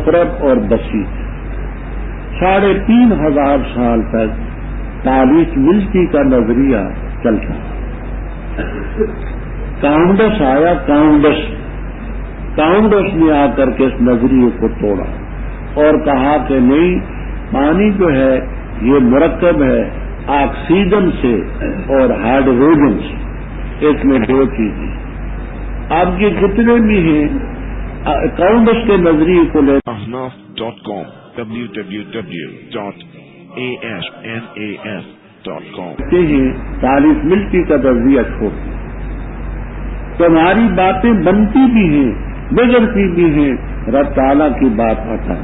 مفرد اور بسیط. 3500 سال تک 40 ملتی کا نظریہ چلتا. کاؤنڈس آیا، کاؤنڈس نے آ کر کے اس نظریے کو توڑا اور کہا کہ نہیں، پانی جو ہے یہ مرکب ہے آکسیجن سے اور ہائیڈروجن سے، اس میں 2 چیزیں. اب یہ جتنے بھی ہیں کاؤنڈس کے نظریے کو لے ahnaf.com www.ahnaf.com ہیں 40 ملٹی کا نظریہ چھوڑ دیا. تمہاری باتیں بنتی بھی ہیں، بگڑتی بھی ہیں، رب تعالیٰ کی بات آتا ہے.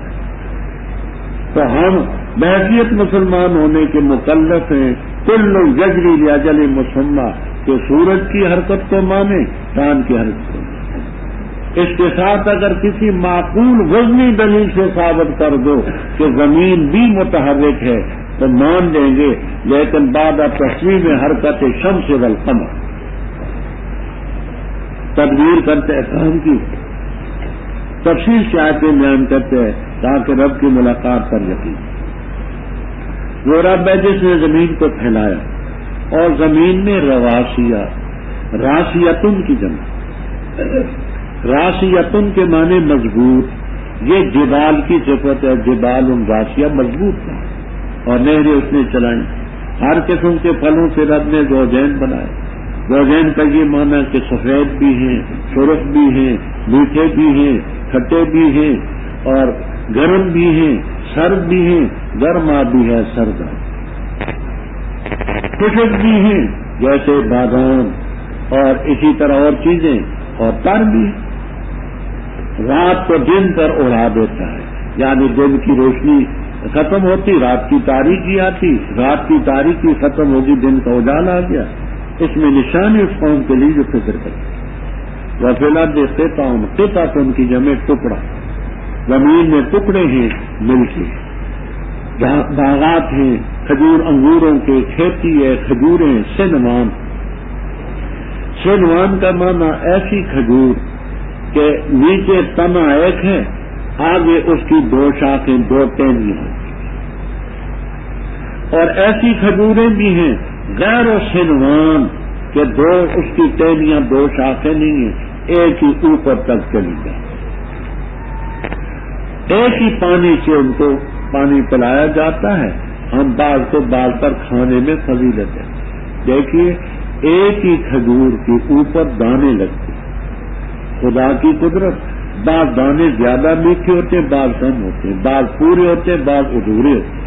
تو ہم بحیثیت مسلمان ہونے کے مکلف ہیں. کل یجری لاجل مسمى کہ سورج کی حرکت کو مانے، چاند کی حرکت کو مانے. اس کے ساتھ اگر کسی معقول وزنی دلیل سے ثابت کر دو کہ زمین بھی متحرک ہے تو مان لیں گے، لیکن بعد تصویر میں حرکت شمس والقمر تدبیر کرتے ہیں. کام کی تفصیل سے آیتیں بیان کرتے ہیں تاکہ رب کی ملاقات پر یقین. وہ رب ہے جس نے زمین کو پھیلایا اور زمین میں رواسیہ، راسیتن کی جمع، راسیتن کے معنی مضبوط. یہ جبال کی صفت ہے، جبال راسیہ مضبوط تھا اور نہریں اس نے چلائیں. ہر قسم کے پھلوں سے رب نے زوجین بنائے. زوجین کا یہ معنی کہ سفید بھی ہیں، سرخ بھی ہیں، میٹھے بھی ہیں، کھٹے بھی ہیں اور گرم بھی ہیں، سرد بھی ہیں، گرما بھی ہے، سرد خشک بھی ہیں جیسے بادام اور اسی طرح اور چیزیں، اور تر بھی. رات کو دن پر اڑا دیتا ہے، یعنی دن کی روشنی ختم ہوتی، رات کی تاریکی آتی، رات کی تاریکی ختم ہوگی، دن کا اجالا آ گیا. اس میں نشانی اس قوم کے لیے جو فکر کرتے. وہ فی الحال دیکھتے قطع تو ان کی جمع ٹکڑا. زمین میں ٹکڑے ہیں مل کے، باغات ہیں کھجور انگوروں کے، کھیتی ہے، کھجوریں، سنوان. سنوان کا معنی ایسی کھجور کہ نیچے تنا ایک ہے، آگے اس کی 2 شاخیں، 2 ٹہنیاں. اور ایسی کھجوریں بھی ہیں غیر و سنوان کہ اس کی ٹہنیاں 2 شاخیں نہیں ہیں، ایک ہی اوپر تک چلی جائے. ایک ہی پانی سے ان کو پانی پلایا جاتا ہے. ہم بعض کو بعض پر کھانے میں فضیلت ہے. دیکھیے ایک ہی کھجور کے اوپر دانے لگتے، خدا کی قدرت. بعض دانے زیادہ میٹھے ہوتے ہیں، بعض کم ہوتے ہیں، بعض پورے ہوتے ہیں، بعض ادھورے ہوتے ہیں.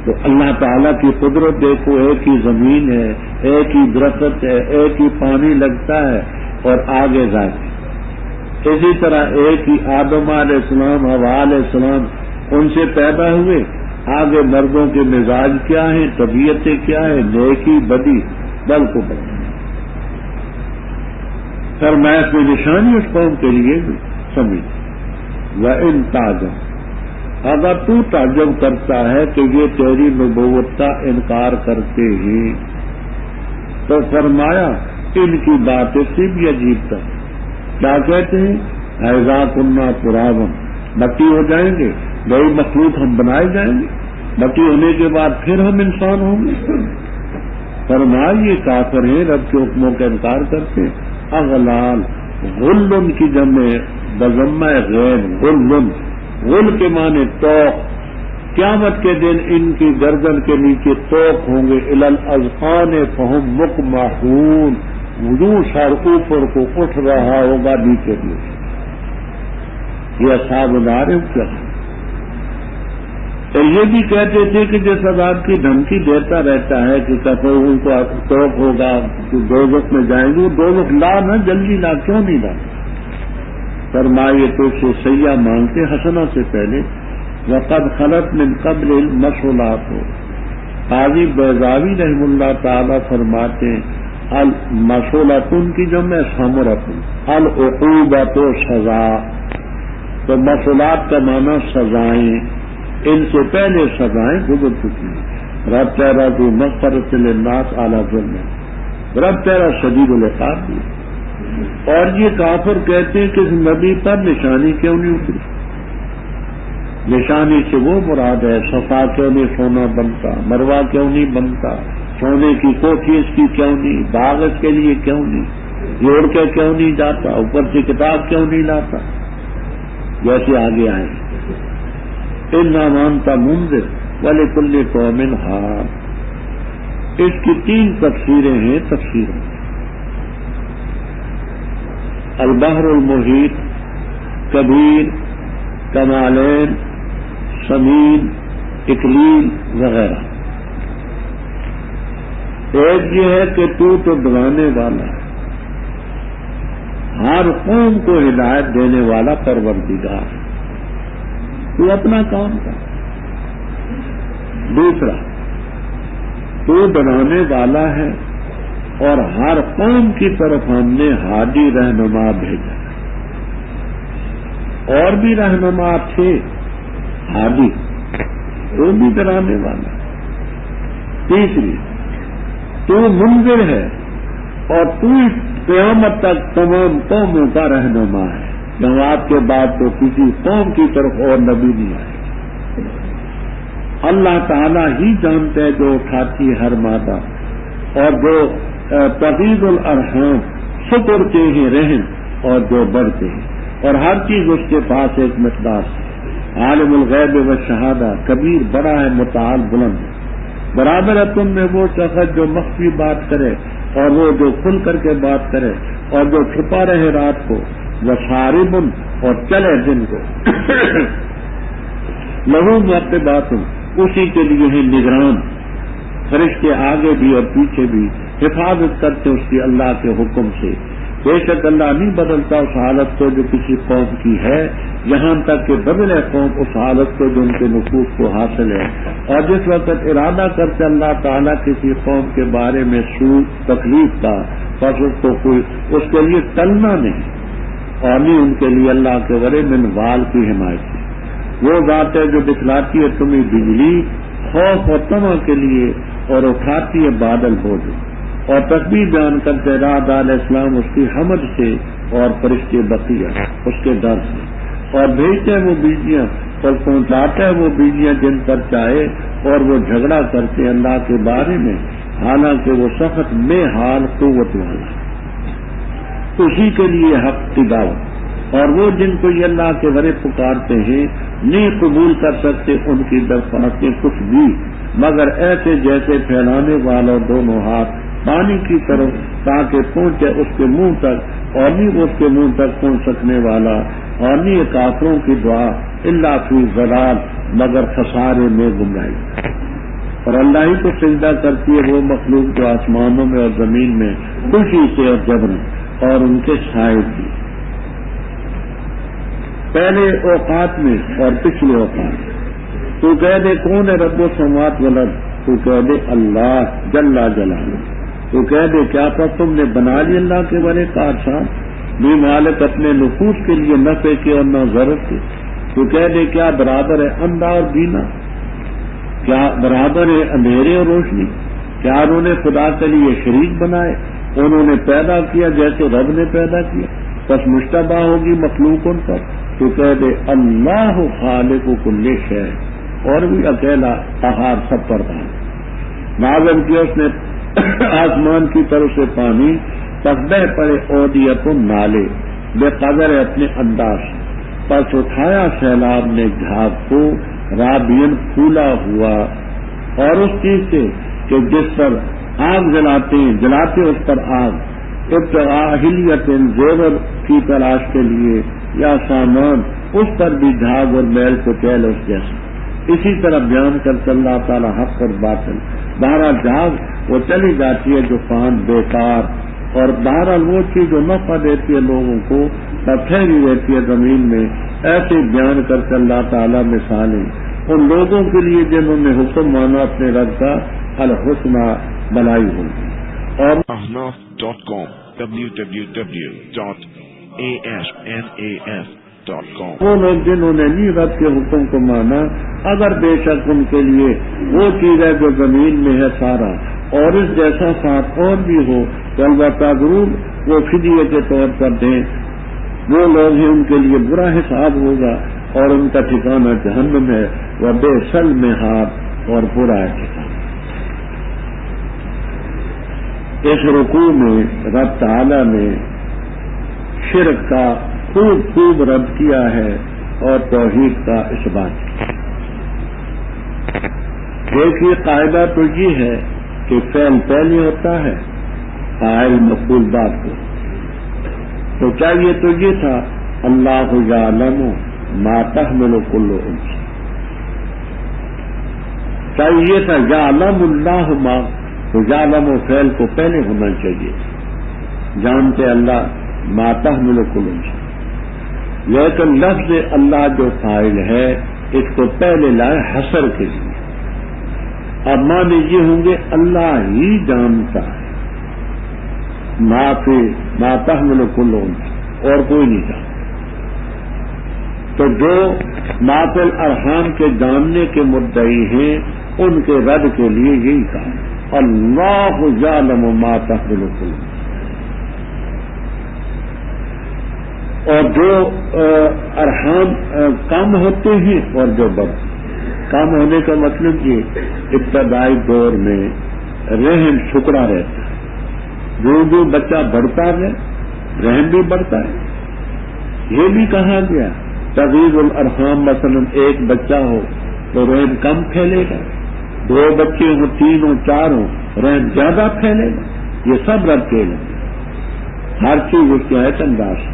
تو اللہ تعالیٰ کی قدرت دیکھو، ایک ہی زمین ہے، ایک ہی درخت ہے، ایک ہی پانی لگتا ہے اور آگے جاتے. اسی طرح ایک ہی آدم علیہ السلام، حوا علیہ السلام، ان سے پیدا ہوئے. آگے مردوں کے مزاج کیا ہیں، طبیعتیں کیا ہیں، نیکی بدی بل کو بدل. فرمایا کوئی نشانی اس قوم کے لیے بھی سمجھ. وَإِن تَعْجَبْ، اگر تو تعجب کرتا ہے کہ یہ تیری نبوت کا انکار کرتے ہیں، تو فرمایا ان کی باتیں سے بھی عجیب تھا. کیا کہتے ہیں؟ اِذَا كُنَّا تُرَابًا، مٹی ہو جائیں گے، نئی مخلوق ہم بنائے جائیں گے، مٹی ہونے کے بعد پھر ہم انسان ہوں گے. فرمایا یہ کافر ہیں، رب کے حکموں کا انکار کرتے ہیں. اغلال، غل کی جمع بضمہ غین، غل کے معنی توق. قیامت کے دن ان کی گردن کے نیچے توق ہوں گے. الی الاذقان فہم مقمحون، وضو سر اوپر کو اٹھ رہا ہوگا نیچے بھی. یہ اصحاب النار کیا. یہ بھی کہتے تھے کہ جس عذاب کی دھمکی دیتا رہتا ہے کہ کہتے ان کو توق ہوگا، دوزخ میں جائیں گے. وہ دوزخ لا نہ، جلدی لا، کیوں نہیں لا؟ فرمائے تو سے سیاح مانگتے حسنہ سے پہلے. وقد خلت من قبل المشغولات ہو. قاضی بیضاوی رحم اللہ تعالی فرماتے المشغولاتن کی جمع ثمرتن، العقوبۃ سزا. تو مشغولات کا معنی سزائیں، ان سے پہلے سزائیں گزر چکی ہیں. رب تیرا جو مغفرت للناس اعلی ظلم، رب تیرا شدید العقاب بھی. اور یہ کافر کہتے ہیں کہ اس نبی پر نشانی کیوں نہیں اتری؟ نشانی سے وہ مراد ہے صفا کیوں نہیں سونا بنتا، مروہ کیوں نہیں بنتا، سونے کی کوٹھی اس کی کیوں نہیں، باغ اس کے لیے کیوں نہیں، جوڑ کے کیوں نہیں جاتا، اوپر سے کتاب کیوں نہیں لاتا، جیسے آگے آئے ان مانتا منذر ولکل قوم ہاد۔ اس کی 3 تفسیریں ہیں۔ تفسیریں البحر المحیط، کبیر، کمالین، سمین، اکلیل وغیرہ۔ ایک یہ ہے کہ تو ڈرانے والا ہے، ہر قوم کو ہدایت دینے والا پروردگار، تو اپنا کام کر۔ دوسرا، تو ڈرانے والا ہے اور ہر قوم کی طرف ہم نے ہادی رہنما بھیجا، اور بھی رہنما تھے ہادی، تو بھی ڈرانے والا۔ تیسری، تو منذر ہے اور تو اس قیامت تک تمام قوموں کا رہنما ہے، جواب کے بعد تو کسی قوم کی طرف اور نبی نہیں آئے۔ اللہ تعالیٰ ہی جانتے ہیں جو اٹھاتی ہر مادہ اور جو تغیض الارحام سکڑتے ہیں رحم اور جو بڑھتے ہیں، اور ہر چیز اس کے پاس ایک مقدار سے۔ عالم الغیب و شہادہ، کبیر بڑا ہے، متعال بلند ہے۔ برابر ہے تم میں وہ شخص جو مخفی بات کرے اور وہ جو کھل کر کے بات کرے، اور جو چھپا رہے رات کو، وہ صاربن اور چلے دن کو۔ لہو معقبات، اسی کے لیے ہیں نگران، فرشتے آگے بھی اور پیچھے بھی حفاظت کرتے اس کی اللہ کے حکم سے۔ بے شک اللہ نہیں بدلتا اس حالت کو جو کسی قوم کی ہے، یہاں تک کہ بدلے قوم اس حالت کو جو ان کے نفوذ کو حاصل ہے۔ اور جس وقت ارادہ کرتے اللہ تعالیٰ کسی قوم کے بارے میں سوء تکلیف کا، بس اس کو کوئی اس کے لیے ٹلنا نہیں، اور نہیں ان کے لیے اللہ کے ورے من وال کی حمایت کی۔ وہ ذات ہے جو دکھلاتی ہے تمہیں بجلی خوف اور طمع کے لیے، اور اٹھاتی ہے بادل بوجھ، اور تسبیح بیان کرتے رات علیہ السلام اس کی حمد سے، اور فرشتے بقیہ اس کے ڈر سے، اور بھیجتے ہیں وہ بیجیاں اور پہنچاتے ہیں وہ بیجیاں جن پر چاہے، اور وہ جھگڑا کرتے ہیں اللہ کے بارے میں، حالانکہ وہ سخت میں حال قوت والا ہے۔ اسی کے لیے حق تلاوت، اور وہ جن کو یہ اللہ کے ورے پکارتے ہیں نہیں قبول کر سکتے ان کی درخواستیں کچھ بھی، مگر ایسے جیسے پھیلانے والا دونوں ہاتھ پانی کی طرف تاکہ پہنچے اس کے منہ تک، اور نہیں اس کے منہ تک پہنچ سکنے والا، اور نہیں کافروں کی دعا الا فی ضلال، مگر خسارے میں گمراہی۔ اور اللہ ہی کو سجدہ کرتی ہے وہ مخلوق جو آسمانوں میں اور زمین میں خوشی سے اور جبر اور ان کے سائے کی، پہلے اوقات میں اور پچھلے اوقات۔ تو کہہ دے کون ہے رب السماوات والارض، تو کہہ دے اللہ جل جلالہ۔ تو کہہ دے کیا تھا تم نے بنا لی اللہ کے بڑے کارساز، بھی مالک اپنے نفوذ کے لیے نفع کے اور نہ ضرر کے۔ تو کہہ دے کیا برابر ہے اندھا اور بینا، کیا برابر ہے اندھیرے اور روشنی، کیا انہوں نے خدا کے لیے شریک بنائے، انہوں نے پیدا کیا جیسے رب نے پیدا کیا، بس مشتبہ ہوگی مخلوق ان پر۔ تو کہہ دے اللہ خالق کل شے، اور بھی اکیلا قہار سب پر تھا۔ نازل کیا اس نے آسمان کی طرف سے پانی، پس بہ پڑے اودیت نالے بے قدر اپنے انداز، پس اٹھایا سیلاب نے جھاگ کو رابین پھولا ہوا، اور اس چیز سے کہ جس پر آگ جلاتے اس پر آگ، ابتغاء حلیت زیور کی تلاش کے لیے یا سامان، اس پر بھی جھاگ اور میل کو تیل اس جیسا۔ اسی طرح بیان کرتے اللہ تعالیٰ حق اور باطل۔ بہرحال جھاگ وہ چلی جاتی ہے جو پان بیکار، اور بہرحال وہ چیز جو نفع دیتی ہے لوگوں کو ٹھہری رہتی ہے زمین میں۔ ایسے بیان کرتے اللہ تعالیٰ مثالیں ان لوگوں کے لیے جنہوں نے حکم مانا اپنے رب کا، الحسنہ بلائی ہوگی۔ اور ahnaf.com www.ahnaf.com وہ لوگ جنہوں نے نہیں رب کے حکم کو مانا، اگر بے شک ان کے لیے وہ چیز ہے جو زمین میں ہے سارا، اور اس جیسا ساتھ اور بھی ہو، تو البتہ ضرور وہ فدیے کے طور پر دیں، وہ لوگ ہیں ان کے لیے برا حساب ہوگا اور ان کا ٹھکانہ جہنم ہے، وہ بئسل مہاد اور برا ٹھکانہ۔ اس رکوع میں رب تعالی نے شرک کا خوب رد کیا ہے اور توحید کا اثبات کیا۔ دیکھیے قاعدہ تو یہ ہے کہ فعل پہلے ہوتا ہے فاعل مفعول بعد کو، تو چاہیے تو یہ تھا اللہ یعلم ما تحمل کل انثی، چاہیے تھا یعلم اللہ ما، تو یعلم و فعل کو پہلے ہونا چاہیے، جانتے اللہ ما تحمل کل انثی، لیکن لفظ اللہ جو فاعل ہے اس کو پہلے لائے حصر کے لیے۔ اب معنی یہ ہوں گے اللہ ہی جانتا ہے ما تحمل کل انثی، اور کوئی نہیں جانتا۔ تو جو ما فی الارحام کے جاننے کے مدعی ہیں ان کے رد کے لیے یہی کہا اللہ یعلم ما تحمل کل انثی۔ اور جو ارحام کم ہوتے ہیں اور جو بڑھتے ہیں، کام ہونے کا مطلب یہ ابتدائی دور میں رحم ٹھکرا رہتا ہے، جو بچہ بڑھتا ہے رحم بھی بڑھتا ہے۔ یہ بھی کہا گیا تغییر الارحام، مثلا ایک بچہ ہو تو رحم کم پھیلے گا، 2 بچے ہوں، 3 ہوں، 4 ہوں، رحم زیادہ پھیلے گا۔ یہ سب رب کے علم ہے، ہر چیز اس کے ایسا انداز ہے۔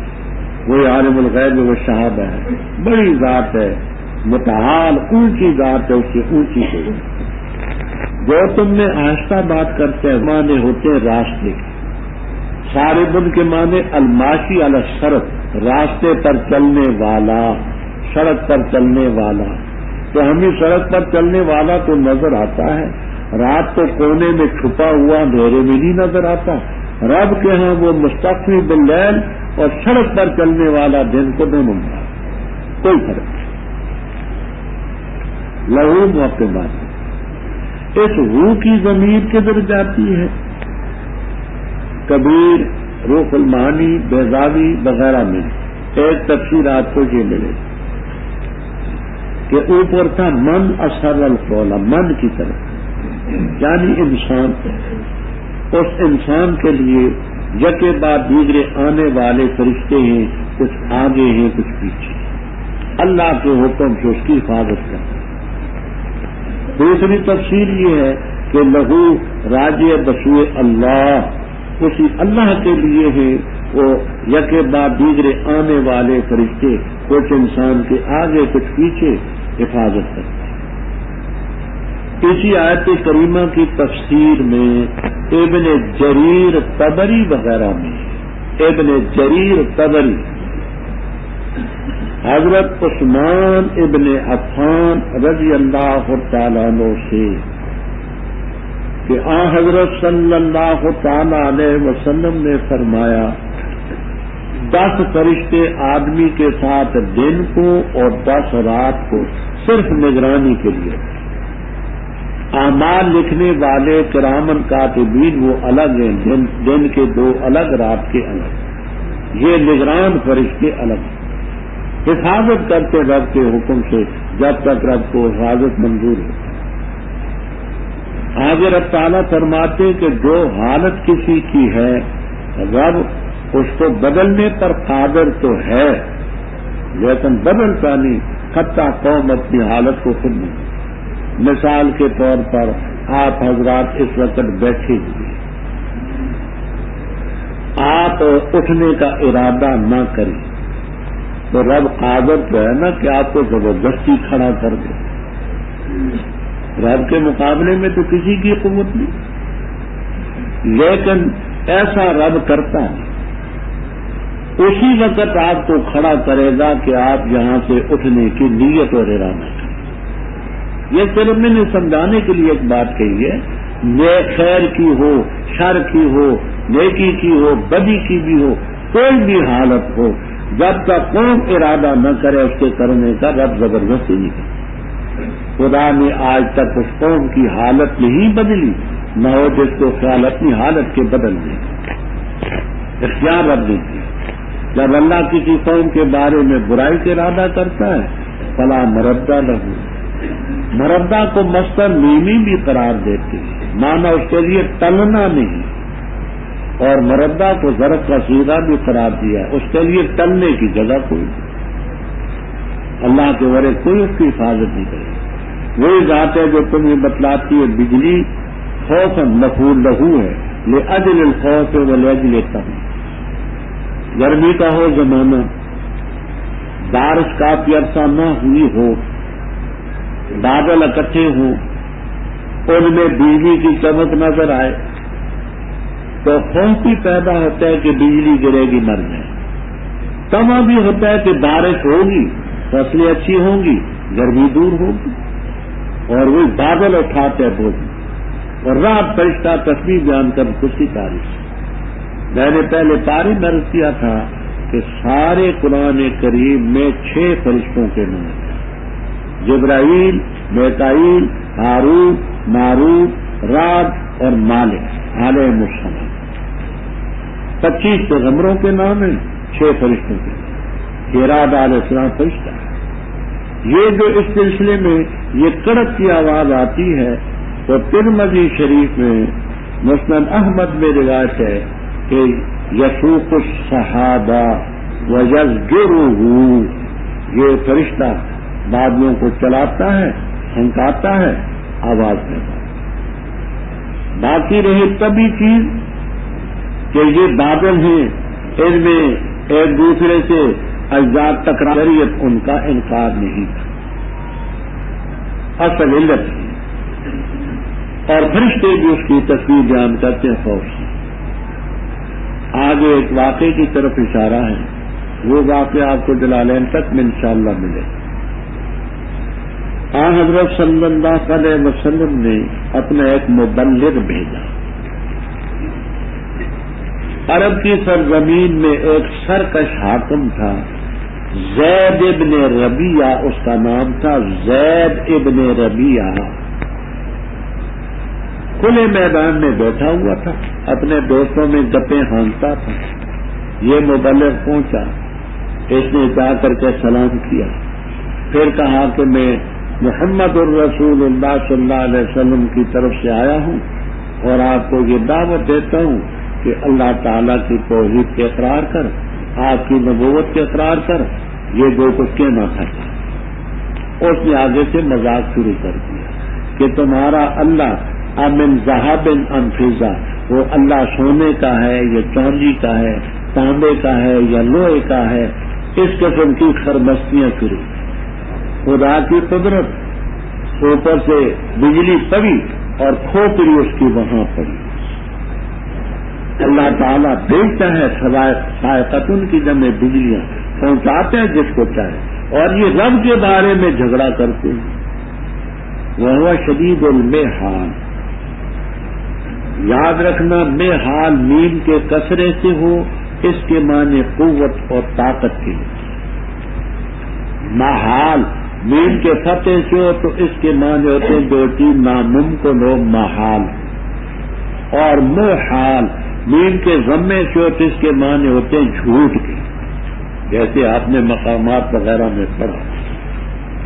وہی عالم الغیب و شہادہ ہے، بڑی ذات ہے، متعال اونچی ذات ہے، اس کی اونچی ہے۔ جو تم نے آہستہ بات کرتے ہیں معنی ہوتے ہیں راستے کے، سارے بن کے معنی الماشی علی السرط، راستے پر چلنے والا، سڑک پر چلنے والا۔ تو ہمیں سڑک پر چلنے والا تو نظر آتا ہے، رات تو کونے میں چھپا ہوا اندھیرے میں نہیں نظر آتا۔ رب کے ہاں وہ مستقبل باللیل اور سڑک پر چلنے والا دن کو دونوں مراد، کوئی فرق نہیں۔ لہو موقع بات، اس روح کی ضمیر کدھر جاتی ہے؟ کبیر، روح المعانی، بیضاوی وغیرہ میں ایک تفسیر آپ کو یہ ملے کہ اوپر تھا من اثر القول، من کی طرف، یعنی انسان، اس انسان کے لیے یکے بعد دیگرے آنے والے فرشتے ہیں، کچھ آگے ہیں کچھ پیچھے، اللہ کے حکم سے اس کی حفاظت کرتے۔ دوسری تفسیر یہ ہے کہ لہو راجع بسوئے اللہ، اسی اللہ کے لیے ہے وہ یکے بعد دیگرے آنے والے فرشتے، کچھ انسان کے آگے کچھ پیچھے حفاظت کرتے ہیں۔ اسی آیت کریمہ کی تفسیر میں ابن جریر طبری وغیرہ میں، ابن جریر طبری حضرت عثمان ابن عفان رضی اللہ تعالیٰ عنہ سے کہ حضرت صلی اللہ تعالی علیہ وسلم نے فرمایا 10 فرشتے آدمی کے ساتھ دن کو اور 10 رات کو صرف نگرانی کے لیے، اعمال لکھنے والے کرامن کاتبین وہ الگ ہیں، دن کے 2 الگ، رات کے الگ، یہ نگران فرشتے الگ، حفاظت کرتے رب کے حکم سے جب تک رب کو حفاظت منظور ہو۔ آگے رب تعالیٰ فرماتے کہ جو حالت کسی کی ہے رب اس کو بدلنے پر قادر تو ہے لیکن بدلتا نہیں، خطہ قوم اپنی حالت کو خود نہیں۔ مثال کے طور پر آپ حضرات اس وقت بیٹھے ہوئے، آپ اٹھنے کا ارادہ نہ کریں تو رب قادر تو ہے نا کہ آپ کو زبردستی کھڑا کر دے۔ رب کے مقابلے میں تو کسی کی قوت نہیں، لیکن ایسا رب کرتا ہے، اسی وقت آپ کو کھڑا کرے گا کہ آپ یہاں سے اٹھنے کی نیت اور ارادہ کریں۔ یہ صرف میں نے سمجھانے کے لیے ایک بات کہی ہے، یہ خیر کی ہو، شر کی ہو، نیکی کی ہو، بدی کی بھی ہو، کوئی بھی حالت ہو، جب تک قوم ارادہ نہ کرے اس کے کرنے کا رب زبردستی نہیں کرتا۔ خدا نے آج تک اس قوم کی حالت نہیں بدلی، نہ ہو جس کو خیال اپنی حالت کے بدلنے کا۔ اختیار رب نے کیا. جب اللہ کسی قوم کے بارے میں برائی کا ارادہ کرتا ہے فلا مردہ لہو. مردہ کو مصدر میمی بھی قرار دیتے ہیں، مانا اس کے لیے ٹلنا نہیں، اور مردہ کو ظرف کا صیغہ بھی قرار دیا ہے، اس کے لیے ٹلنے کی جگہ کوئی نہیں. اللہ کے ورے کوئی اس کی حفاظت نہیں کرے. وہی ذات ہے جو تمہیں بتلاتی ہے بجلی خوف مفعول لہو ہے، لأجل الخوف ولأجل التقوی. گرمی کا ہو زمانہ، بارش کافی عرصہ نہ ہوئی ہو، بادل اکٹھے ہوں، ان میں بجلی کی چمک نظر آئے تو خوف بھی پیدا ہوتا ہے کہ بجلی گرے گی مر جائے. تما بھی ہوتا ہے کہ بارش ہوگی، فصلیں اچھی ہوں گی، گرمی دور ہوگی. اور وہ بادل اٹھاتے بولتے اور رات فرشتہ تسبیح بیان کر خوشی تاریخ. میں نے پہلے پاری میں عرض کیا تھا کہ سارے قرآن کریم میں 6 فرشتوں کے نام ہیں: جبرائیل، میکائیل، ہاروت، ماروت، راد اور مالک علیہ السلام. 25 پیغمبروں کے نام ہیں، 6 فرشتوں کے نام. اراد علیہ السلام فرشتہ ہے. یہ جو اس سلسلے میں یہ کڑک کی آواز آتی ہے تو ترمذی شریف میں مسند احمد میں روایت ہے کہ یسوق الصحابہ ویزجرہ، یہ فرشتہ بادلوں کو چلاتا ہے، ہنکاتا ہے، آواز دیتا ہے. باقی رہے تبھی چیز کہ یہ بادل ہیں، ان میں ایک دوسرے سے اجزاء تکراریت ان کا انکار نہیں تھا، اصل علت ہے. اور فرشتے بھی اس کی تصویر بیان کرتے ہیں خوف سے. آگے ایک واقعے کی طرف اشارہ ہے، وہ واقعہ آپ کو جلالین تک میں انشاءاللہ ملے. حضرت صلی اللہ علیہ وسلم نے اپنا ایک مبلغ بھیجا. عرب کی سرزمین میں ایک سرکش حاکم تھا، زید ابن ربیعہ اس کا نام تھا. زید ابن ربیعہ کھلے میدان میں بیٹھا ہوا تھا، اپنے دوستوں میں گپیں ہانکتا تھا. یہ مبلغ پہنچا، اس نے جا کر کے سلام کیا، پھر کہا کہ میں محمد الرسول اللہ صلی اللہ علیہ وسلم کی طرف سے آیا ہوں اور آپ کو یہ دعوت دیتا ہوں کہ اللہ تعالیٰ کی توحید کے اقرار کر، آپ کی نبوت کے اقرار کر، یہ جو کچھ کہنا تھا. اس نے آگے سے مذاق شروع کر دیا کہ تمہارا اللہ امن ذہب ام فضہ، وہ اللہ سونے کا ہے یا چاندی کا ہے، تانبے کا ہے یا لوہے کا ہے. اس قسم کی خرمستیاں شروع. خدا کی قدرت، اوپر سے بجلی پڑی اور کھوپڑی اس کی وہاں پڑی. اللہ تعالیٰ بھیجتا ہے صاعقۃ کی جمع بجلیاں، پہنچاتے ہیں جس کو چاہے، اور یہ رب کے بارے میں جھگڑا کرتے ہیں. وہ شدید المحال. یاد رکھنا محال میم کے کسرے سے ہو، اس کے معنی قوت اور طاقت کے. محال میم کے فتح سے ہو تو اس کے معنی ہوتے ہیں جو چیز ناممکن ہو، محال. اور محال میم کے ضمے سے ہو تو اس کے معنی ہوتے ہیں جھوٹ کے، جیسے آپ نے مقامات وغیرہ میں پڑھا.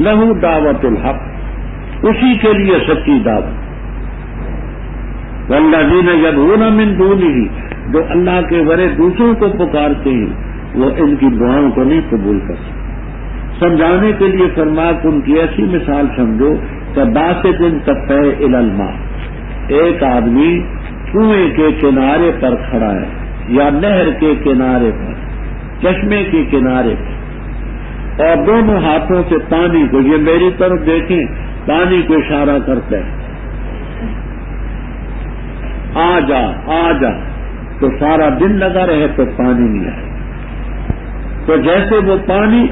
لہو دعوت الحق، اسی کے لیے سچی دعوت. والذین یدعون من دونہ، جو اللہ کے ورے دوسروں کو پکارتے ہیں وہ ان کی دعاؤں کو نہیں قبول کر سکتے. سمجھانے کے لیے فرمایا کہ ان کی ایسی مثال سمجھو کہ باسط کفیہ الی الماء، ایک آدمی کنویں کے کنارے پر کھڑا ہے یا نہر کے کنارے پر، چشمے کے کنارے پر، اور دونوں ہاتھوں سے پانی کو، یہ میری طرف دیکھیں، پانی کو اشارہ کرتا ہے، آ جا آ جا. تو سارا دن لگا رہے تو پانی نہیں آئے. تو جیسے وہ پانی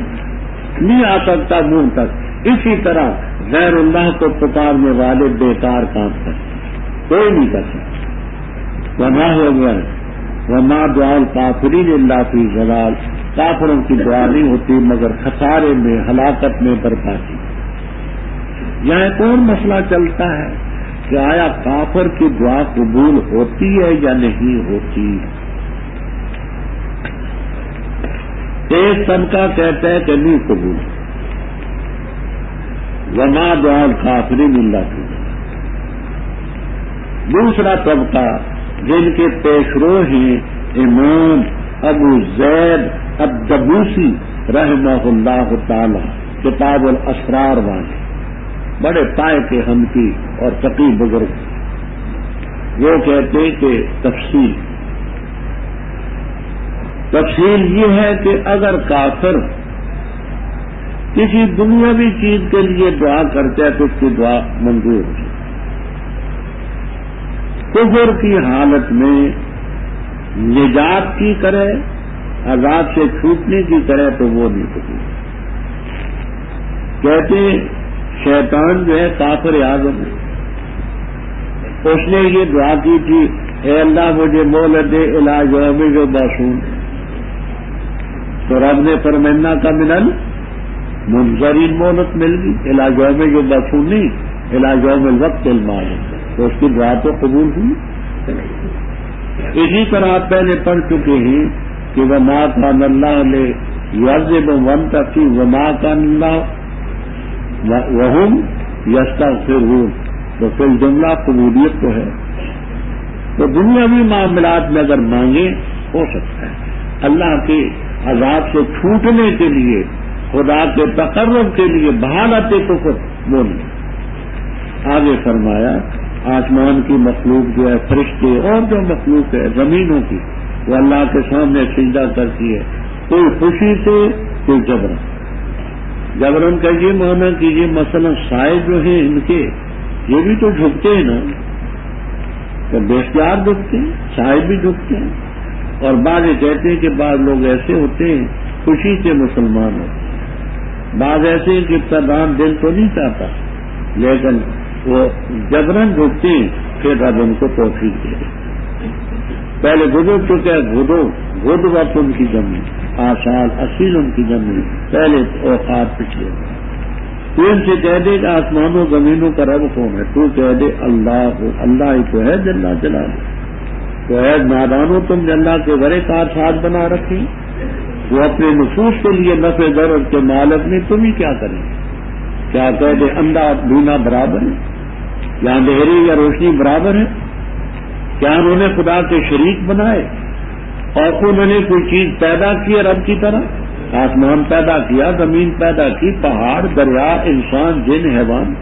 نہیں آ سکتا منہ تک، اسی طرح غیر اللہ کو پکارنے والے بیکار کام کرتے، کوئی نہیں کر سکتا. وما ہو گیا وما دعاء الکافرین الا فی ضلال، کافروں کی دعا نہیں ہوتی مگر خسارے میں، ہلاکت میں، بربادی. یہاں کون مسئلہ چلتا ہے کہ آیا کافر کی دعا قبول ہوتی ہے یا نہیں ہوتی. ایک طبقہ کہتا ہے کہ نہیں قبول، وما دعاء الکافرین الا فی ضلال۔ دوسرا طبقہ جن کے پیشرو ہیں امام ابو زید الدبوسی رحمہ اللہ تعالی، کتاب الاسرار والے، بڑے پائے کے حنفی اور فقیہ بزرگ، وہ کہتے کہ تفصیل یہ ہے کہ اگر کافر کسی دنیاوی چیز کے لیے دعا کرتا ہے تو اس کی دعا منظور ہو، کفر کی حالت میں نجات کی کرے، عذاب سے چھوٹنے کی کرے تو وہ نہیں قبول۔ کہتے شیطان جو ہے کافر اعظم ہے، اس نے یہ دعا کی تھی اے اللہ مجھے مہلت دے الی یوم یبعثون، تو رب نے فرمایا کا منل منظرین مہلت مل گئی، الی یوم یبعثون نہیں، الی یوم الوقت المعلوم، تو اس کی دعا تو قبول ہوئی۔ اسی طرح آپ پہلے پڑھ چکے ہیں کہ وما کان اللہ لیعذب من تقی وما کان اللہ وہم یستغفرون، تو پھر جملہ قبولیت تو ہے۔ تو دنیاوی معاملات میں اگر مانگے ہو سکتا ہے، اللہ کے عذاب سے چھوٹنے کے لیے، خدا کے تقرب کے لیے بحالت کفر وہ نہیں۔ آگے فرمایا آسمان کی مخلوق جو ہے، فرشتے اور جو مخلوق ہے زمینوں کی، وہ اللہ کے سامنے سجدہ کرتی ہے، کوئی خوشی سے کوئی جبرن۔ جبرن کا یہ معنی کیجیے مثلا سائے جو ہیں ان کے یہ بھی تو جھکتے ہیں نا، تو بیشتار جھکتے ہیں، سائے بھی جھکتے ہیں، اور بعض کہتے ہیں کہ بعض لوگ ایسے ہوتے ہیں خوشی سے مسلمان ہوتے ہیں، بعض ایسے کہ ابتدان دل تو نہیں چاہتا لیکن وہ جبرن جھکتے ہیں، پھر رب ان کو توفیق دے دے۔ پہلے گزر چکے گد وقت ان کی زمین، آسال اصیل ان کی زمین، پہلے اوقات پچھلے۔ تو ان سے کہہ دے کہ آسمانوں زمینوں کا رب کون ہے، تو کہہ دے اللہ، اللہ ہی تو ہے جل جلالہ۔ تو اے نادانو تم اللہ کے بڑے کار ساتھ بنا رکھے، وہ اپنے نفوس کے لیے نفع ضرر کے مالک نہیں، تم ہی کیا کریں؟ کیا کہہ دے اندھا دھونا برابر ہے، یا اندھیری یا روشنی برابر ہے؟ کیا انہوں نے خدا کے شریک بنائے؟ اور انہوں نے کوئی چیز پیدا کی رب کی طرح؟ آسمان پیدا کیا، زمین پیدا کی، پہاڑ، دریا، انسان، جن، حیوان۔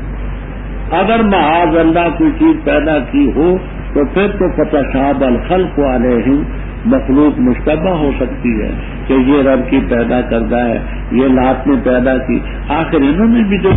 اگر معاذ اللہ کوئی چیز پیدا کی ہو تو پھر تو فتشابہ الخلق علیہم، مخلوق مشتبہ ہو سکتی ہے کہ یہ رب کی پیدا کردہ ہے، یہ لات نے پیدا کی۔ آخر انہوں نے بھی جو